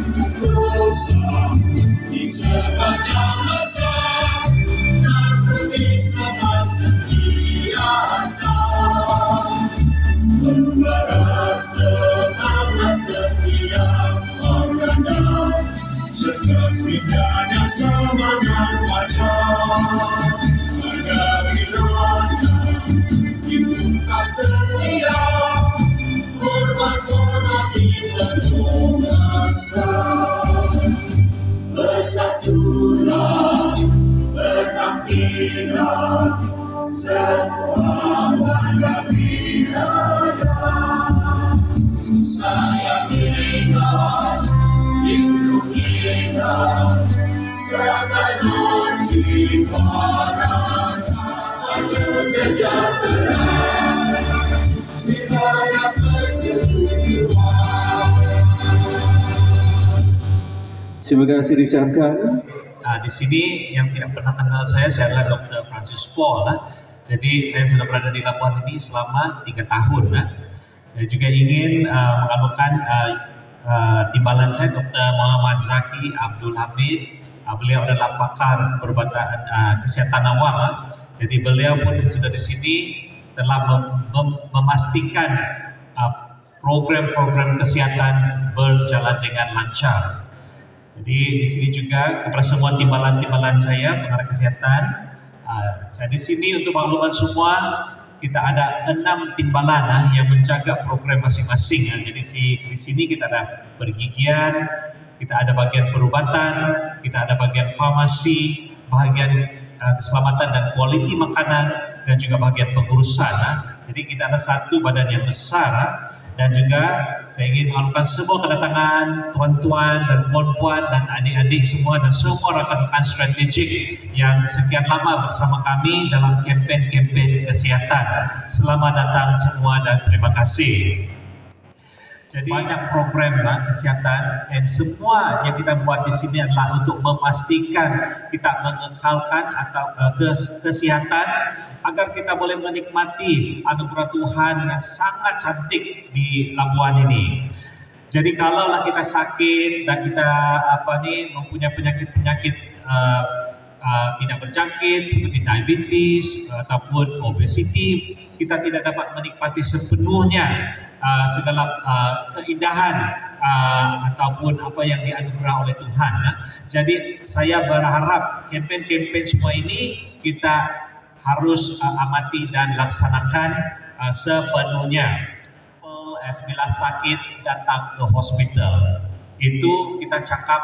sentosa di sepanjang masa, aku bisa bersentiasa membara semangat setiap organda, cerdas bidanya semangat wajah, hadapi roda hidup tak setia, hormati penuh asa. Bersatulah, berbaktilah, semua warga wilayah. Sayang kita, hidup kita, sepenuh jiwa raga, maju sejahtera, wilayah persatuan. Terima kasih diucapkan. Di sini yang tidak pernah kenal saya adalah Dr. Francis Paul. Jadi saya sudah berada di Labuan ini selama 3 tahun. Saya juga ingin menganukan timbalan saya Dr. Muhammad Zaki Abdul Hamid. Beliau adalah pakar perubatan kesihatan awam. Jadi beliau pun sudah di sini telah memastikan program-program kesehatan berjalan dengan lancar. Jadi di sini juga kepada semua timbalan-timbalan saya pengarah kesehatan, saya di sini untuk makluman semua, kita ada 6 timbalan yang menjaga program masing-masing. Jadi di sini kita ada pergigian, kita ada bagian perubatan, kita ada bagian farmasi, bagian keselamatan dan kualiti makanan, dan juga bagian pengurusan. Jadi kita ada satu badan yang besar. Dan juga saya ingin mengalukan semua kedatangan tuan-tuan dan puan-puan dan adik-adik semua dan semua rakan-rakan strategik yang sekian lama bersama kami dalam kempen-kempen kesihatan. Selamat datang semua dan terima kasih. Jadi banyak program kesihatan dan semua yang kita buat di sini adalah untuk memastikan kita mengekalkan atau kesehatan agar kita boleh menikmati anugerah Tuhan yang sangat cantik di Labuan ini. Jadi kalaulah kita sakit dan kita mempunyai penyakit-penyakit tidak berjangkit seperti diabetes ataupun obesity, kita tidak dapat menikmati sepenuhnya segala keindahan ataupun apa yang dianugerah oleh Tuhan. Jadi saya berharap kempen-kempen semua ini kita harus amati dan laksanakan sepenuhnya. Bila sakit datang ke hospital, itu kita cakap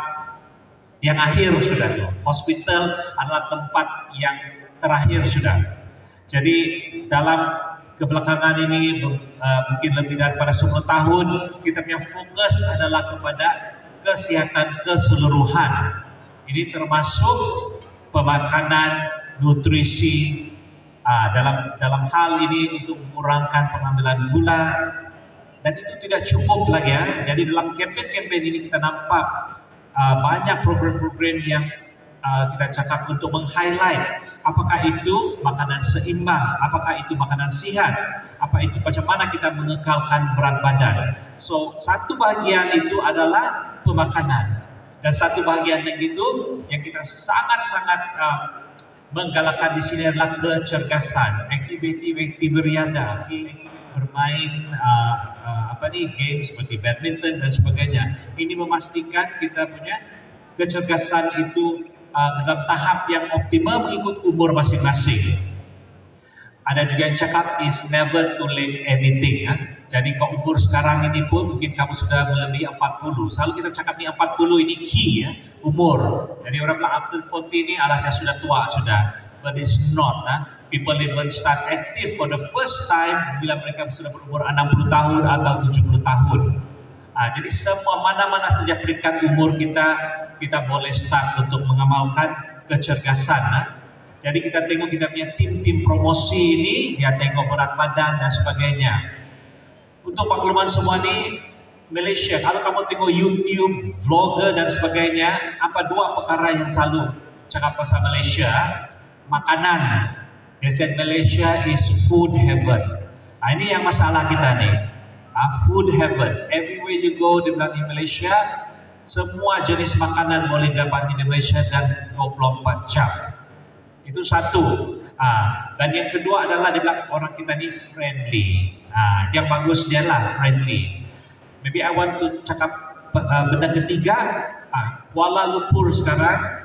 yang akhir sudah tuh. Hospital adalah tempat yang terakhir sudah. Jadi dalam kebelakangan ini mungkin lebih daripada 10 tahun kita punya fokus adalah kepada kesehatan keseluruhan. Ini termasuk pemakanan, nutrisi, dalam hal ini untuk mengurangi pengambilan gula, dan itu tidak cukup lagi ya. Jadi dalam kempen-kempen ini kita nampak banyak program-program yang kita cakap untuk meng-highlight apakah itu makanan seimbang, apakah itu makanan sihat, apa itu macam mana kita mengekalkan berat badan. So satu bagian itu adalah pemakanan dan satu bagian yang itu yang kita sangat-sangat menggalakkan di sini adalah kecergasan, aktiviti riada, bermain game seperti badminton dan sebagainya. Ini memastikan kita punya kecergasan itu dalam tahap yang optimal mengikut umur masing-masing. Ada juga yang cakap is never too late anything. Jadi kalau umur sekarang ini pun mungkin kamu sudah melebihi 40. Selalu kita cakap ni 40 ini key umur. Jadi orang bilang after 40 ini saya sudah tua sudah. But it's not. People even start active for the first time bila mereka sudah berumur 60 tahun atau 70 tahun. Jadi semua mana-mana saja peringkat umur kita boleh start untuk mengamalkan kecergasan. Jadi kita tengok kita punya tim-tim promosi ini, dia tengok berat badan dan sebagainya. Untuk makluman semua ni, Malaysia, kalau kamu tengok YouTube, vlogger dan sebagainya, apa 2 perkara yang selalu cakap pasal Malaysia? Makanan. They said Malaysia is food heaven. Ini yang masalah kita ni. Food heaven. Everywhere you go di Malaysia, Semua jenis makanan boleh dapat di Malaysia dan 24 jam. Itu satu. Dan yang kedua adalah dia bilang orang kita ni friendly. Yang bagus dia lah friendly. Maybe I want to cakap benda ketiga. Kuala Lumpur sekarang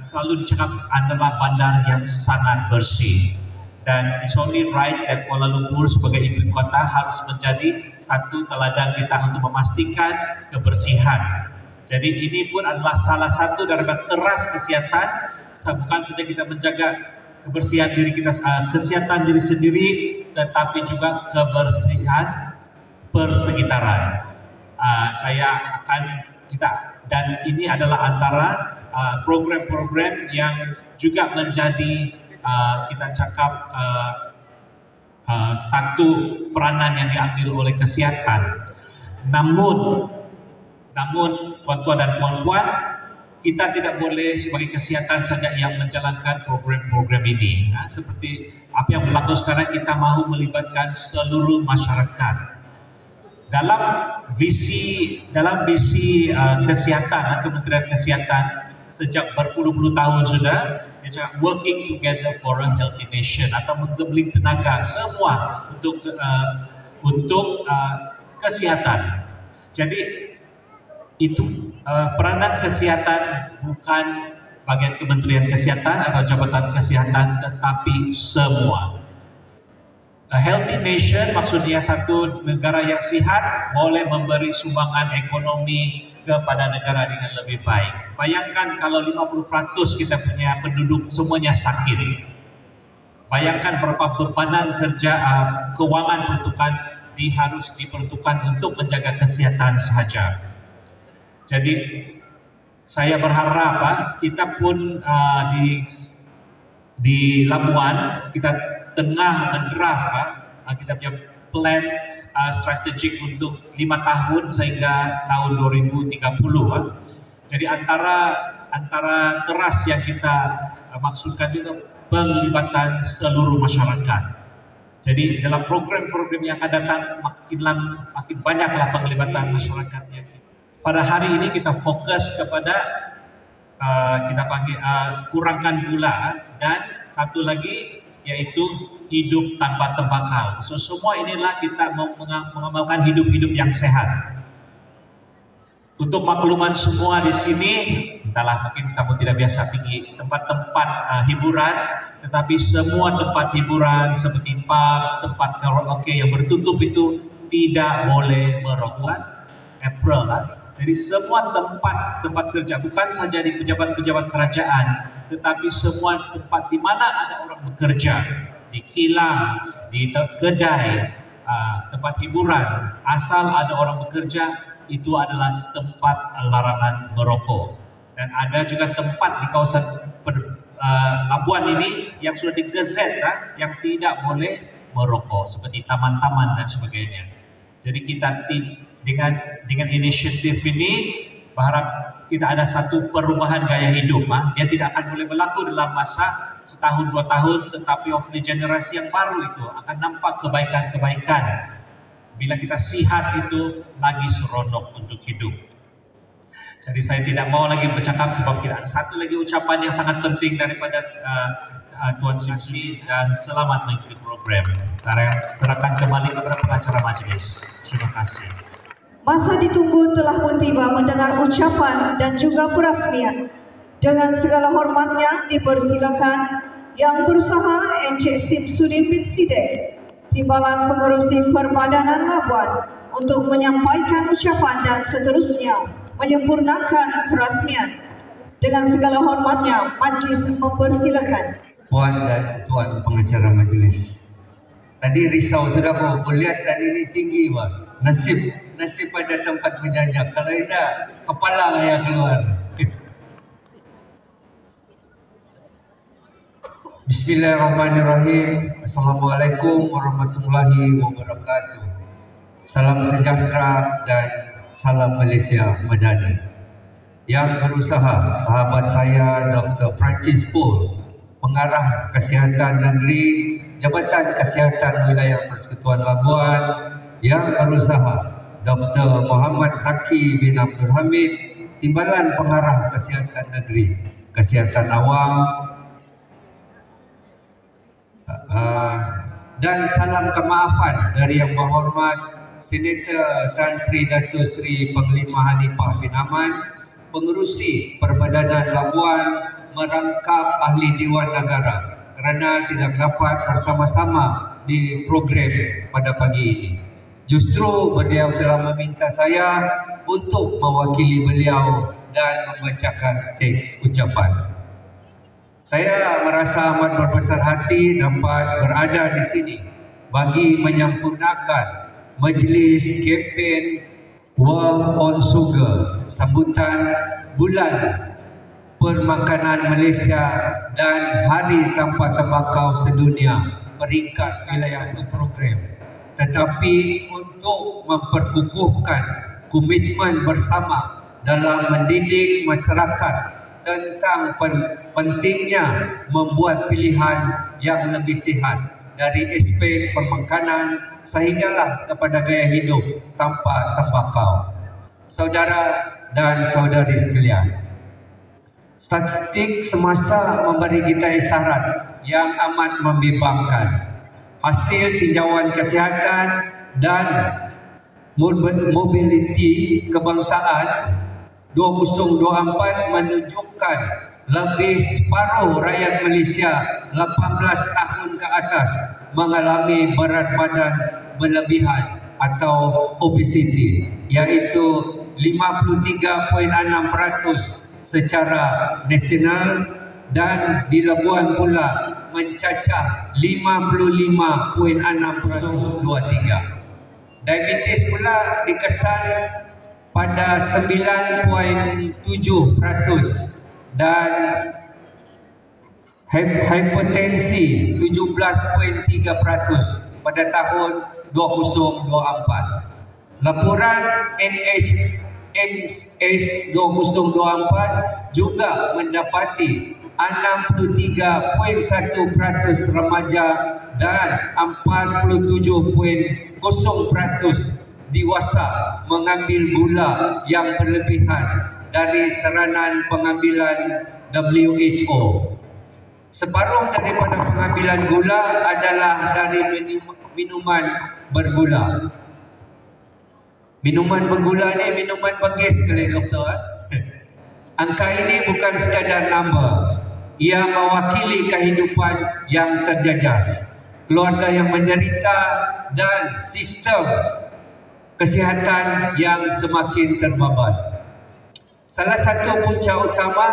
selalu dicakap adalah bandar yang sangat bersih. Dan it's only right that Kuala Lumpur sebagai ibu kota harus menjadi satu teladan kita untuk memastikan kebersihan. Jadi ini pun adalah salah satu daripada teras kesihatan. Bukan saja kita menjaga kebersihan diri kita, kesihatan diri sendiri, tetapi juga kebersihan persekitaran. Dan ini adalah antara program-program yang juga menjadi kita cakap satu peranan yang diambil oleh kesihatan. Namun tuan-tuan dan puan-puan, kita tidak boleh sebagai kesihatan saja yang menjalankan program-program ini. Seperti apa yang berlaku sekarang, kita mahu melibatkan seluruh masyarakat. Dalam visi kesihatan, Kementerian Kesihatan sejak berpuluh-puluh tahun sudah, dia cakap working together for a healthy nation, atau menggabling tenaga semua untuk kesihatan. Jadi itu peranan kesihatan bukan bagian Kementerian Kesihatan atau Jabatan Kesihatan, tetapi semua. A healthy nation maksudnya satu negara yang sihat boleh memberi sumbangan ekonomi kepada negara dengan lebih baik. Bayangkan kalau 50% kita punya penduduk semuanya sakit. Bayangkan berapa bebanan kerja kewangan peruntukan harus diperuntukkan untuk menjaga kesihatan sahaja. Jadi saya berharap kita pun di Labuan kita tengah mendraft kita punya plan strategik untuk 5 tahun sehingga tahun 2030. Jadi antara teras yang kita maksudkan juga penglibatan seluruh masyarakat. Jadi dalam program-program yang akan datang makin banyaklah penglibatan masyarakatnya. Pada hari ini kita fokus kepada kita panggil kurangkan gula, dan satu lagi yaitu hidup tanpa tembakau. So semua inilah kita mengamalkan hidup-hidup yang sehat. Untuk makluman semua di sini, entahlah mungkin kamu tidak biasa pergi tempat-tempat hiburan, tetapi semua tempat hiburan seperti pub, tempat karaoke yang bertutup itu tidak boleh merokok. April lah. Jadi semua tempat kerja, bukan saja di pejabat-pejabat kerajaan, tetapi semua tempat di mana ada orang bekerja, di kilang, di kedai, tempat hiburan, asal ada orang bekerja, itu adalah tempat larangan merokok. Dan ada juga tempat di kawasan Labuan ini yang sudah digezet yang tidak boleh merokok, seperti taman-taman dan sebagainya. Jadi kita dengan inisiatif ini berharap kita ada satu perubahan gaya hidup. Dia tidak akan boleh berlaku dalam masa setahun 2 tahun, tetapi hopefully generasi yang baru itu akan nampak kebaikan-kebaikan. Bila kita sihat itu lagi seronok untuk hidup. Jadi saya tidak mau lagi bercakap sebab kita ada satu lagi ucapan yang sangat penting daripada Tuan Sri, dan selamat mengikuti program. Saya serahkan kembali kepada pengacara majlis. Terima kasih. Masa ditunggu telah pun tiba mendengar ucapan dan juga perasmian. Dengan segala hormatnya dipersilakan Yang Berusaha Encik Simsudin bin Sidek, Timbalan Pengerusi Perbadanan Labuan, untuk menyampaikan ucapan dan seterusnya menyempurnakan perasmian. Dengan segala hormatnya, majlis mempersilakan. Puan dan Tuan pengacara majlis, tadi risau sudah lihat tadi ini tinggi nasib pada tempat berjajak, kalau tidak kepala yang keluar. Bismillahirrahmanirrahim. Assalamualaikum warahmatullahi wabarakatuh. Salam sejahtera dan salam Malaysia Madani. Yang Berusaha, sahabat saya Dr. Francis Paul, Pengarah Kesihatan Negeri Jabatan Kesihatan Wilayah Persekutuan Labuan. Yang Berusaha Dr. Muhammad Zaki bin Abdul Hamid, Timbalan Pengarah Kesihatan Negeri, Kesihatan Awam, dan salam kemaafan dari Yang Berhormat Senator Tan Sri Dato' Sri Panglima Hanifah bin Ahmad, Pengerusi Perbadanan Labuan, merangkap Ahli Dewan Negara kerana tidak dapat bersama-sama di program pada pagi ini. Justru beliau telah meminta saya untuk mewakili beliau dan membacakan teks ucapan. Saya merasa amat berbesar hati dapat berada di sini bagi menyempurnakan majlis kempen War on Sugar sambutan Bulan Permakanan Malaysia dan Hari Tanpa Tembakau Sedunia peringkat wilayah itu program, tetapi untuk memperkukuhkan komitmen bersama dalam mendidik masyarakat tentang pentingnya membuat pilihan yang lebih sihat dari aspek pemakanan sehinggalah kepada gaya hidup tanpa tembakau. Saudara dan saudari sekalian, statistik semasa memberi kita isyarat yang amat membimbangkan. Hasil tinjauan kesihatan dan mobiliti kebangsaan 2024 menunjukkan lebih separuh rakyat Malaysia 18 tahun ke atas mengalami berat badan berlebihan atau obesiti, iaitu 53.6% secara nasional, dan di Labuan pula mencacah 55.6%. Diabetes pula dikesan pada 9.7% dan hipertensi 17.3% pada tahun 2024. Laporan NHMS 2024 juga mendapati 63.1% remaja dan 47.0% dewasa mengambil gula yang berlebihan dari saranan pengambilan WHO. Separuh daripada pengambilan gula adalah dari minuman bergula. Minuman bergula ni minuman bengis sekali, doktor. Angka ini bukan sekadar nombor. Ia mewakili kehidupan yang terjejas, keluarga yang menderita, dan sistem kesihatan yang semakin terbabat. Salah satu punca utama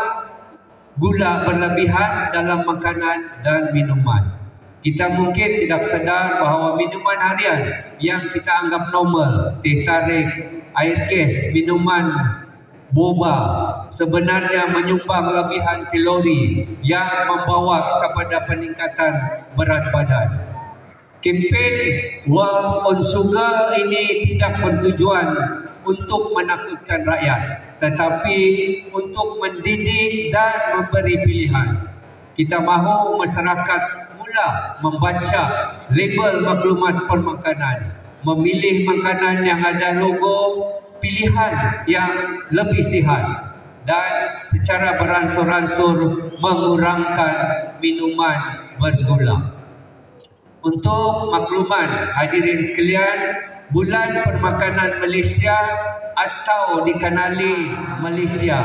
gula berlebihan dalam makanan dan minuman. Kita mungkin tidak sedar bahawa minuman harian yang kita anggap normal, teh tarik, air kes, minuman boba, sebenarnya menyumbang lebihan kalori yang membawa kepada peningkatan berat badan. Kempen War on Sugar ini tidak bertujuan untuk menakutkan rakyat, tetapi untuk mendidik dan memberi pilihan. Kita mahu masyarakat mula membaca label maklumat permakanan, memilih makanan yang ada logo pilihan yang lebih sihat, dan secara beransur-ansur mengurangkan minuman bergula. Untuk makluman hadirin sekalian, Bulan Permakanan Malaysia atau dikenali Malaysia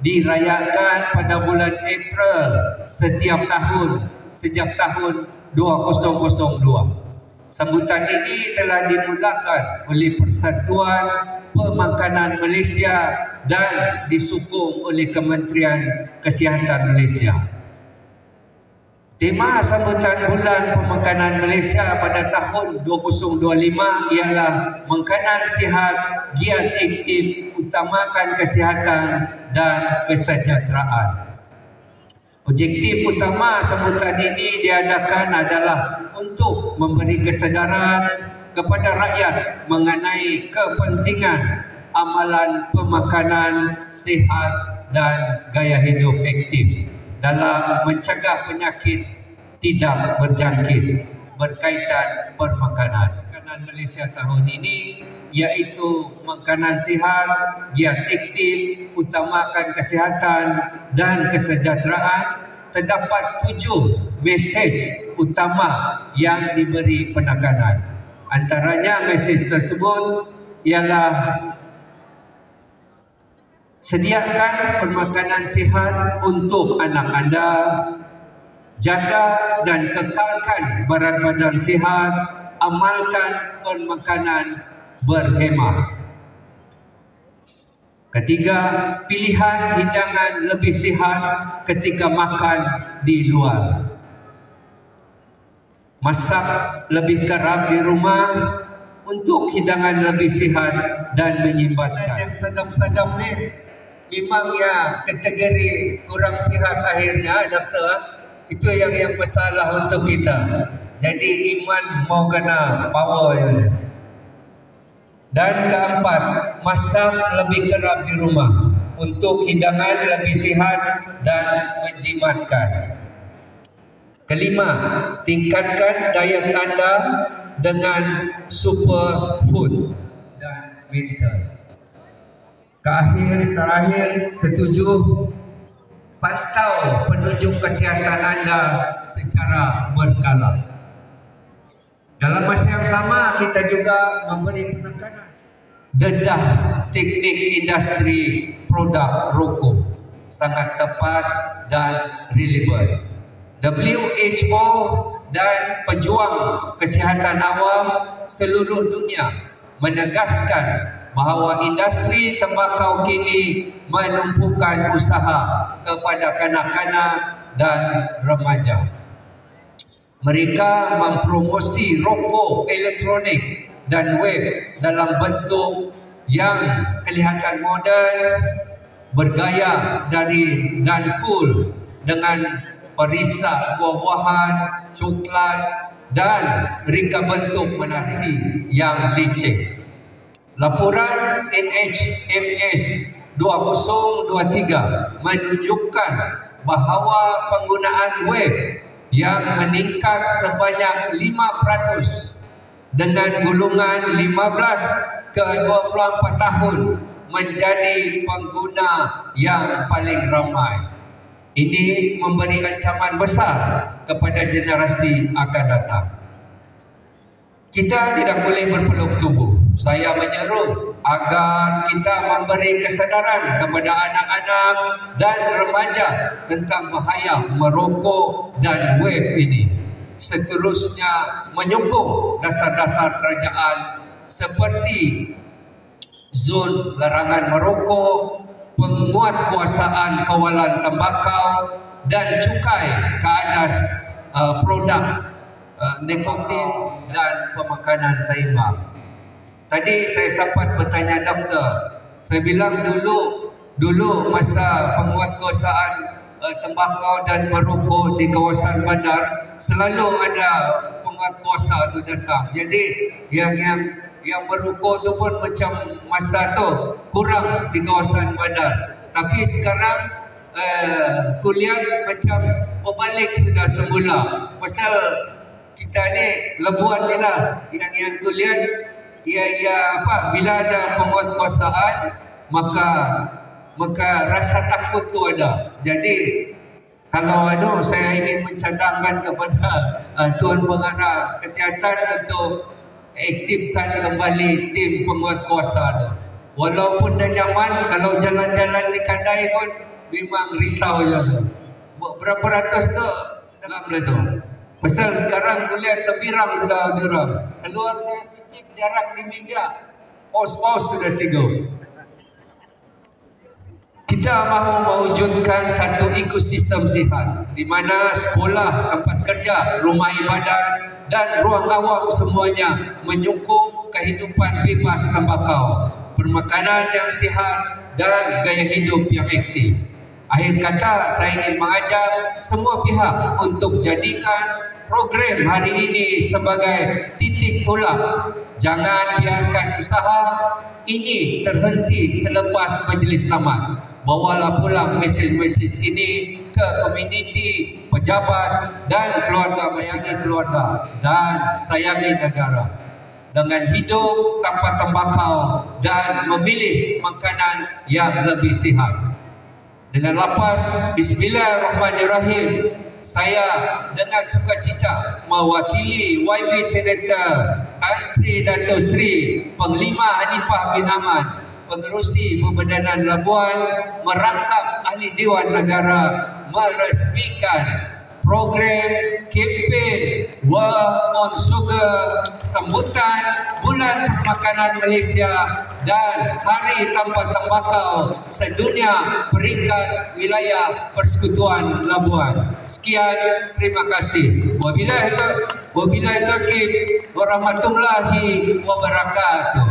dirayakan pada bulan April setiap tahun sejak tahun 2002. Sambutan ini telah dimulakan oleh Persatuan Pemakanan Malaysia dan disokong oleh Kementerian Kesihatan Malaysia. Tema sambutan Bulan Pemakanan Malaysia pada tahun 2025 ialah Makanan Sihat, Giat Aktif, Utamakan Kesihatan dan Kesejahteraan. Objektif utama sambutan ini diadakan adalah untuk memberi kesedaran kepada rakyat mengenai kepentingan amalan pemakanan sihat dan gaya hidup aktif dalam mencegah penyakit tidak berjangkit berkaitan permakanan. Pembinaan Malaysia tahun ini, iaitu makanan sihat, giat aktif, utamakan kesihatan dan kesejahteraan. Terdapat 7 mesej utama yang diberi penekanan. Antaranya mesej tersebut ialah sediakan permakanan sihat untuk anak anda, jaga dan kekalkan berat badan sihat, amalkan permakanan berhemat. Ketiga, pilihan hidangan lebih sihat ketika makan di luar. Masak lebih kerap di rumah untuk hidangan lebih sihat dan menyimbatkan. Yang sedap-sedap ni memang ya kategori kurang sihat akhirnya, doktor. Itu yang masalah untuk kita. Jadi iman mau kena power ya. Dan keempat, masak lebih kerap di rumah untuk hidangan lebih sihat dan menjimatkan. Kelima, tingkatkan diet anda dengan superfood dan medical. Terakhir, ketujuh, pantau penunjuk kesihatan anda secara berkala. Dalam masa yang sama, kita juga memberi penekanan dedah teknik industri produk rokok sangat tepat dan relevan. WHO dan pejuang kesihatan awam seluruh dunia menegaskan bahawa industri tembakau kini menumpukan usaha kepada kanak-kanak dan remaja. Mereka mempromosi rokok elektronik dan web dalam bentuk yang kelihatan moden, bergaya dan cool dengan perisak buah-buahan, coklat dan reka bentuk nasi yang licin. Laporan NHMS 2023 menunjukkan bahawa penggunaan web yang meningkat sebanyak 5% dengan golongan 15 ke 24 tahun menjadi pengguna yang paling ramai. Ini memberi ancaman besar kepada generasi akan datang. Kita tidak boleh berpeluk tubuh. Saya menyeru agar kita memberi kesedaran kepada anak-anak dan remaja tentang bahaya merokok dan web ini. Seterusnya menyokong dasar-dasar kerajaan seperti zon larangan merokok, penguatkuasaan kawalan tembakau dan cukai ke atas produk nikotin dan pemakanan seimbang. Tadi saya sempat bertanya doktor, saya bilang dulu masa penguatkuasaan tembakau dan merokok di kawasan bandar selalu ada penguatkuasa tu datang. Jadi yang merokok tu pun macam masa tu kurang di kawasan bandar. Tapi sekarang kuliah macam berbalik sudah semula. Pasal kita ni lebuan ni lah yang kuliah bila ada penguatkuasaan maka rasa takut tu ada. Jadi kalau saya ingin mencadangkan kepada Tuan Pengarah Kesihatan untuk aktifkan kembali tim penguatkuasa tu. Walaupun dah nyaman, kalau jalan-jalan di kedai pun memang risau je tu. Berapa ratus tu dalam dia tu. Pasal sekarang kuliah terbirang sudah diorang. Keluar saya sikit jarak di meja, paus-paus sudah sigo. Kita mahu mewujudkan satu ekosistem sihat di mana sekolah, tempat kerja, rumah ibadat dan ruang awam semuanya menyokong kehidupan bebas tembakau, permakanan yang sihat dan gaya hidup yang aktif. Akhir kata, saya ingin mengajak semua pihak untuk jadikan program hari ini sebagai titik tolak. Jangan biarkan usaha ini terhenti selepas majlis tamat. Bawalah pulang mesej-mesej ini ke komuniti, pejabat dan keluarga. Sayangi keluarga dan sayangi negara. dengan hidup tanpa tembakau dan memilih makanan yang lebih sihat. Dengan lapas Bismillahirrahmanirrahim, saya dengan sukacita mewakili YB Senator Tan Sri Dato' Sri Panglima Hanifah bin Ahmad, Pengerusi Pembedanan Labuan, merangkap Ahli Dewan Negara meresmikan program kempen War on Sugar sambutan Bulan Makanan Malaysia dan Hari Tanpa Tembakau sedunia peringkat wilayah Persekutuan Labuan. Sekian, terima kasih. Wabillahi taufiq warahmatullahi wabarakatuh.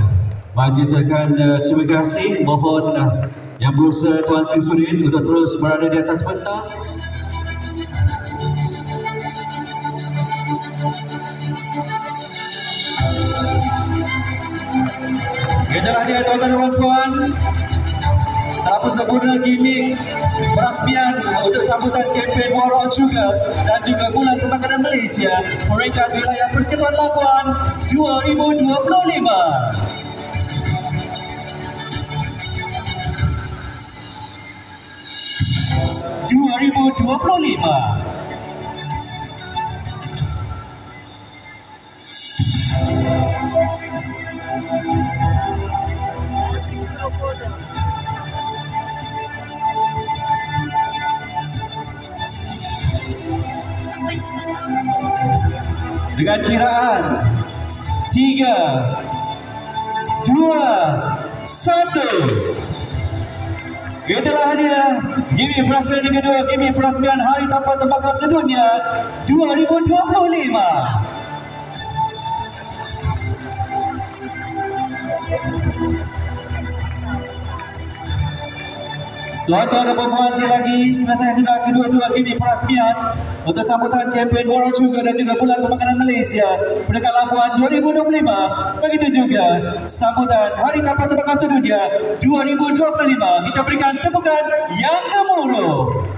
Majlis akan terima kasih. Mohon Yang Berusaha Tuan Syamsuddin untuk terus berada di atas pentas. Itulah dia tuan-tuan dan puan-puan, tahap sempurna gimmick perasmian untuk sambutan kempen War on Sugar dan juga Bulan Makanan Malaysia peringkat wilayah Persekutuan Labuan 2025. Dengan kiraan 3, 2, 1. Itulah dia gimmick perasmian yang kedua, gimmick perasmian Hari Tanpa Tembakau Sedunia 2025. Tuan-tuan dan puan-puan, sekali lagi selesai sudah kedua-dua gimmick perasmian untuk sambutan kempen War on Sugar dan juga Bulan Makanan Malaysia peringkat Labuan 2025. Begitu juga sambutan Hari Tanpa Tembakau Sedunia 2025. Kita berikan tepukan yang gemuruh.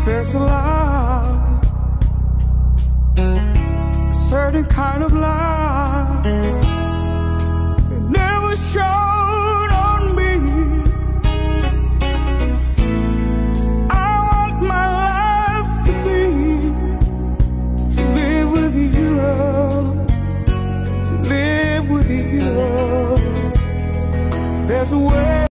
There's a love, a certain kind of love that never showed on me. I want my life to live with you, to live with you. There's a way.